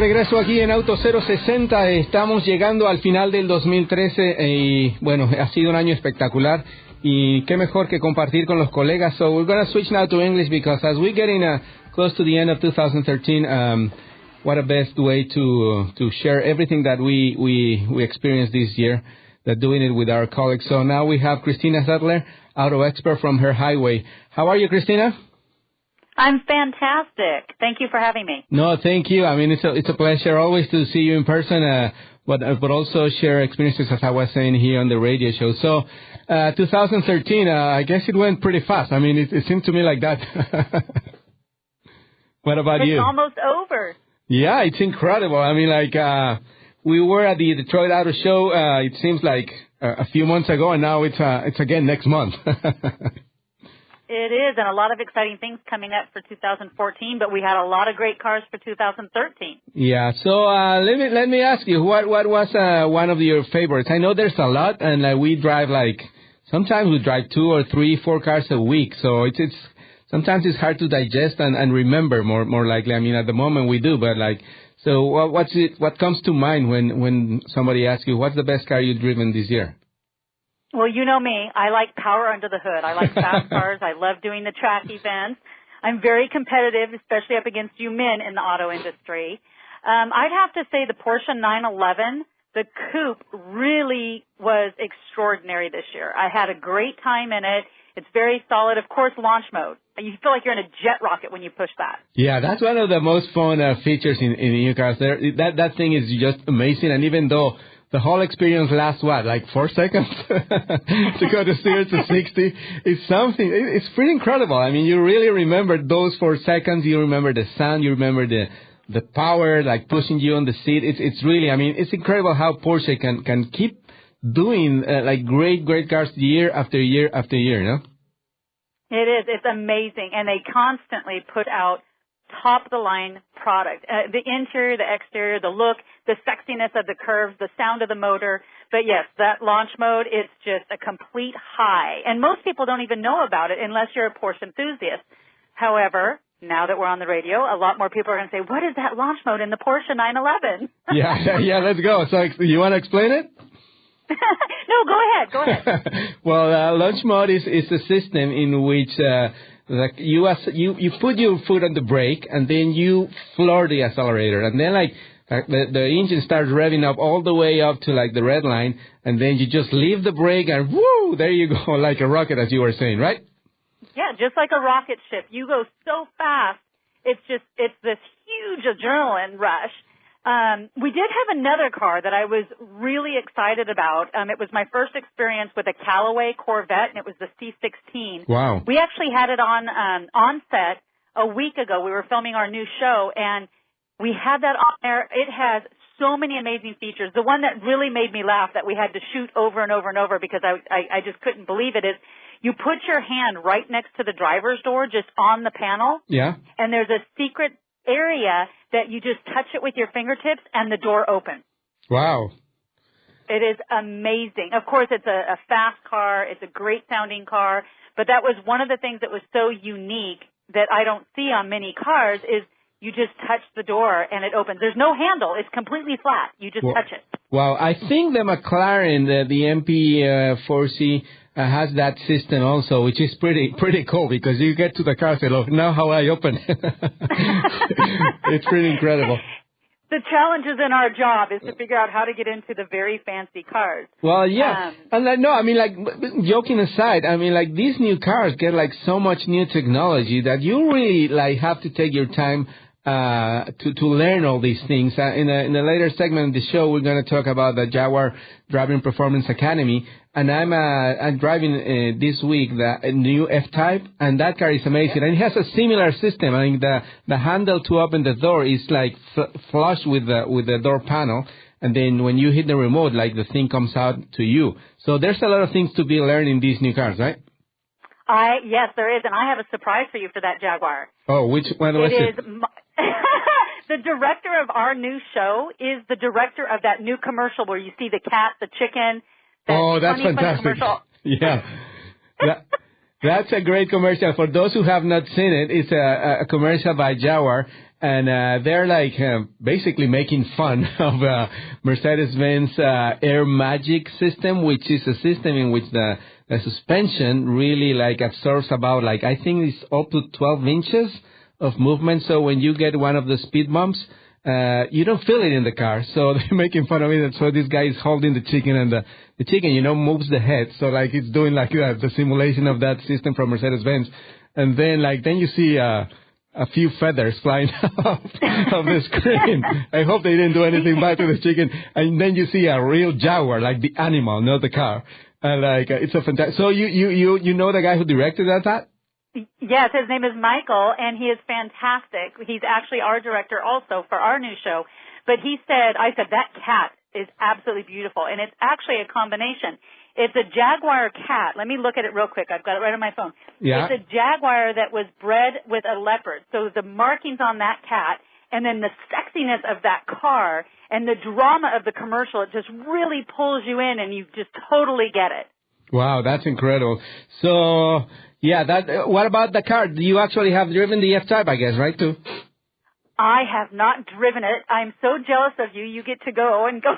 regreso aquí en Auto 060. Estamos llegando al final del 2013 y bueno, ha sido un año espectacular y qué mejor que compartir con los colegas. So we're going to switch now to English because as we're getting close to the end of 2013, what a best way to share everything that we experienced this year, that doing it with our colleagues. So now we have Christina Selter, auto expert from HerHighway. How are you, Christina? I'm fantastic. Thank you for having me. No, thank you. I mean, it's a pleasure always to see you in person, but also share experiences, as I was saying here on the radio show. So, 2013, I guess it went pretty fast. I mean, it seemed to me like that. What about you? It's almost over. Yeah, it's incredible. I mean, we were at the Detroit Auto Show. It seems like a few months ago, and now it's again next month. It is, and a lot of exciting things coming up for 2014, but we had a lot of great cars for 2013. Yeah, so let me ask you, what was one of your favorites? I know there's a lot, and we drive sometimes we drive 2 or 3, 4 cars a week, so it's sometimes it's hard to digest and remember more likely. I mean, at the moment we do, but so what comes to mind when somebody asks you, what's the best car you've driven this year? Well, you know me. I like power under the hood. I like fast cars. I love doing the track events. I'm very competitive, especially up against you men in the auto industry. I'd have to say the Porsche 911, the coupe, really was extraordinary this year. I had a great time in it. It's very solid. Of course, launch mode. You feel like you're in a jet rocket when you push that. Yeah, that's one of the most fun features in new cars. That thing is just amazing, and even though the whole experience lasts, 4 seconds to go to 0 to 60. It's something, it's pretty incredible. I mean, you really remember those 4 seconds. You remember the sound. You remember the power, pushing you on the seat. It's really, I mean, it's incredible how Porsche can keep doing, great cars year after year after year, no? It is. It's amazing. And they constantly put out top-of-the-line product. The interior, the exterior, the look, the sexiness of the curves, the sound of the motor. But yes, that launch mode, it's just a complete high. And most people don't even know about it unless you're a Porsche enthusiast. However, now that we're on the radio, a lot more people are going to say, what is that launch mode in the Porsche 911? Yeah, let's go. So you want to explain it? No, go ahead. Well, launch mode is a system in which you put your foot on the brake and then you floor the accelerator, and then the engine starts revving up all the way up to the red line, and then you just leave the brake and woo, there you go, like a rocket, as you were saying, right? Yeah, just like a rocket ship. You go so fast. It's this huge adrenaline rush. We did have another car that I was really excited about. It was my first experience with a Callaway Corvette, and it was the C16. Wow. We actually had it on set a week ago. We were filming our new show, and we had that on there. It has so many amazing features. The one that really made me laugh that we had to shoot over and over and over because I just couldn't believe it is you put your hand right next to the driver's door, just on the panel. Yeah. And there's a secret area that you just touch it with your fingertips and the door opens. Wow. It is amazing. Of course, it's a fast car. It's a great sounding car. But that was one of the things that was so unique that I don't see on many cars is you just touch the door and it opens. There's no handle. It's completely flat. You just touch it. Wow. I think the McLaren, the MP4C, has that system also, which is pretty cool because you get to the car and say, look, now how I open it. It's pretty incredible. The challenge is in our job is to figure out how to get into the very fancy cars. Well, yeah. Joking aside, these new cars get so much new technology that you really have to take your time to learn all these things. In a later segment of the show, we're going to talk about the Jaguar Driving Performance Academy, and I'm driving this week the new F-Type, and that car is amazing. And it has a similar system. I mean, the handle to open the door is flush with the door panel, and then when you hit the remote, the thing comes out to you. So there's a lot of things to be learned in these new cars, right? Yes, there is, and I have a surprise for you for that Jaguar. Oh, which one was it? The director of our new show is the director of that new commercial where you see the cat, the chicken. Oh, that's fantastic. Yeah. That's a great commercial. For those who have not seen it, it's a commercial by Jaguar, and they're like basically making fun of Mercedes-Benz Air Magic system, which is a system in which the suspension really like absorbs about like I think it's up to 12 inches of movement. So when you get one of the speed bumps, you don't feel it in the car. So they're making fun of it. And so this guy is holding the chicken, and the chicken, moves the head. So like it's doing like the simulation of that system from Mercedes-Benz. And then you see a few feathers flying off of the screen. I hope they didn't do anything bad to the chicken. And then you see a real Jaguar, like the animal, not the car. And it's a fantastic. So you know the guy who directed that? Yes, his name is Michael, and he is fantastic. He's actually our director also for our new show. But I said, that cat is absolutely beautiful, and it's actually a combination. It's a Jaguar cat. Let me look at it real quick. I've got it right on my phone. Yeah. It's a Jaguar that was bred with a leopard. So the markings on that cat, and then the sexiness of that car, and the drama of the commercial, it just really pulls you in, and you just totally get it. Wow, that's incredible. So, yeah, what about the car? You actually have driven the F-Type, I guess, right, too? I have not driven it. I'm so jealous of you. You get to go and go.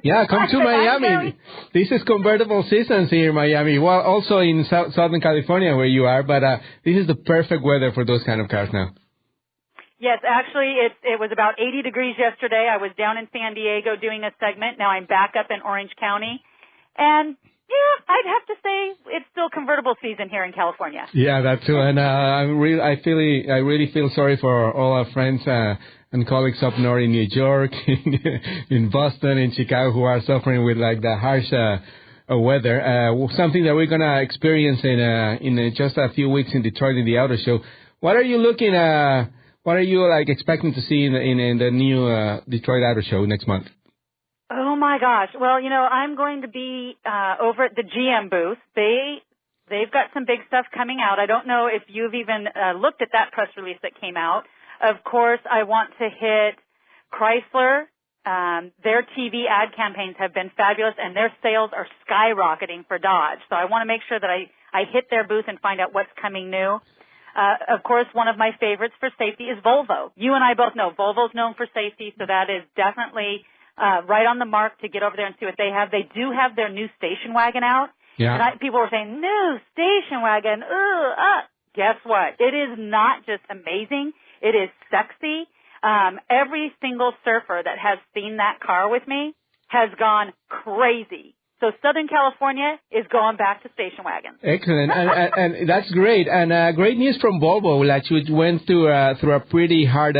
Yeah, come to Miami. This is convertible seasons here in Miami. Well, also in Southern California where you are, but this is the perfect weather for those kind of cars now. Yes, actually, it was about 80 degrees yesterday. I was down in San Diego doing a segment. Now I'm back up in Orange County. And, yeah, I'd have to say it's still convertible season here in California. Yeah, that too. And I really feel sorry for all our friends and colleagues up north in New York, in Boston, in Chicago, who are suffering with like the harsh weather. Something that we're gonna experience in just a few weeks in Detroit in the auto show. What are you looking at? What are you like expecting to see in the new Detroit Auto Show next month? Oh my gosh! Well, I'm going to be over at the GM booth. They've got some big stuff coming out. I don't know if you've even looked at that press release that came out. Of course, I want to hit Chrysler. Their TV ad campaigns have been fabulous, and their sales are skyrocketing for Dodge. So I want to make sure that I hit their booth and find out what's coming new. Of course, one of my favorites for safety is Volvo. You and I both know Volvo's known for safety, so that is definitely right on the mark to get over there and see what they have. They do have their new station wagon out. Yeah. And people were saying, new station wagon, Guess what? It is not just amazing. It is sexy. Every single surfer that has seen that car with me has gone crazy. So Southern California is going back to station wagon. Excellent, and that's great. And great news from Volvo, which went through a pretty hard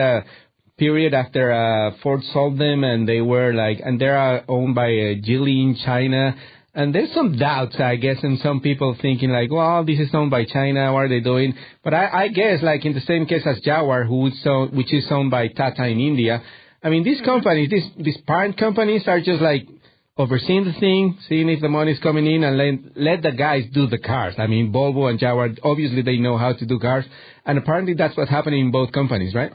period after Ford sold them, and they were and they're owned by Geely in China. And there's some doubts, I guess, and some people thinking well, this is owned by China. What are they doing? But I guess, in the same case as Jaguar, which is owned by Tata in India. I mean, these companies, these parent companies, are just overseeing the thing, seeing if the money's coming in, and let the guys do the cars. I mean, Volvo and Jaguar, obviously they know how to do cars, and apparently that's what's happening in both companies, right?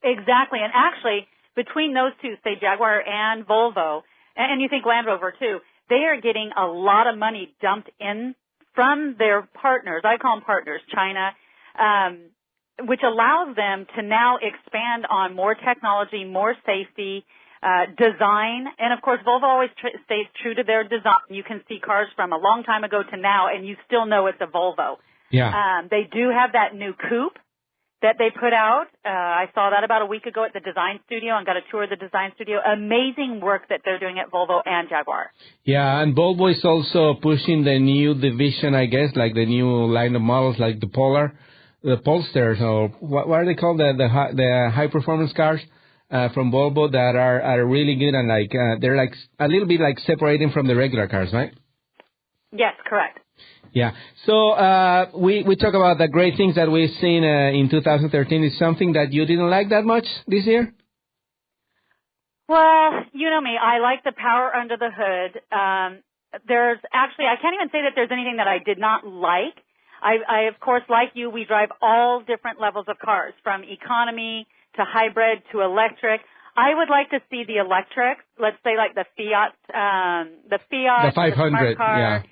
Exactly, and actually, between those two, say Jaguar and Volvo, and you think Land Rover too, they are getting a lot of money dumped in from their partners. I call them partners, China, which allows them to now expand on more technology, more safety, design, and of course Volvo always stays true to their design. You can see cars from a long time ago to now, and you still know it's a Volvo. Yeah. They do have that new coupe that they put out. I saw that about a week ago at the design studio and got a tour of the design studio. Amazing work that they're doing at Volvo and Jaguar. Yeah, and Volvo is also pushing the new division, I guess, the new line of models, like the Polesters, or what are they called? The high performance cars. From Volvo that are really good, and they're a little bit separating from the regular cars, right? Yes, correct. Yeah. So we talk about the great things that we've seen in 2013. Is something that you didn't like that much this year? Well, you know me. I like the power under the hood. There's actually, I can't even say that there's anything that I did not like. I of course, like you, we drive all different levels of cars, from economy to hybrid to electric. I would like to see the electrics, let's say the Fiat, the 500, car,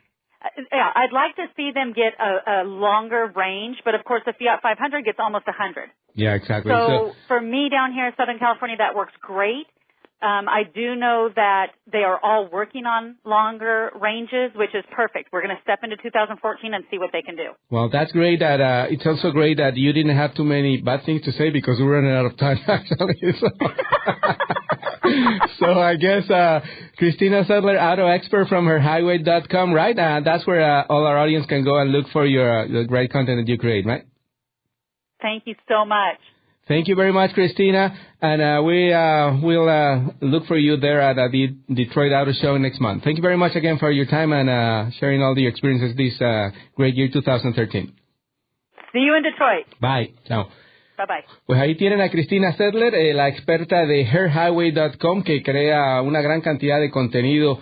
Yeah, I'd like to see them get a longer range, but of course the Fiat 500 gets almost 100. Yeah, exactly. So for me down here in Southern California, that works great. I do know that they are all working on longer ranges, which is perfect. We're going to step into 2014 and see what they can do. Well, that's great. That it's also great that you didn't have too many bad things to say because we're running out of time, actually. So I guess Christina Selter, auto expert from HerHighway.com, right? That's where all our audience can go and look for your great content that you create, right? Thank you so much. Thank you very much, Christina. And we'll look for you there at the Detroit Auto Show next month. Thank you very much again for your time and sharing all the experiences this great year 2013. See you in Detroit. Bye. Chao. Bye-bye. Pues ahí tienen a Christina Selter, la experta de HerHighway.com, que crea una gran cantidad de contenido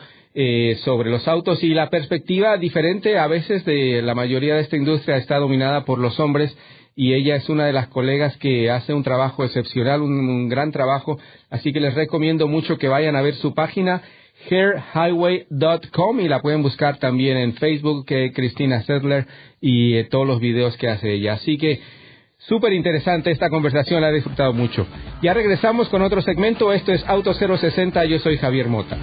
sobre los autos y la perspectiva diferente a veces de la mayoría de esta industria está dominada por los hombres y ella es una de las colegas que hace un trabajo excepcional, un gran trabajo, así que les recomiendo mucho que vayan a ver su página HerHighway.com y la pueden buscar también en Facebook, Christina Selter, y todos los videos que hace ella. Así que súper interesante esta conversación, la he disfrutado mucho. Ya regresamos con otro segmento, esto es Auto 060, yo soy Javier Mota.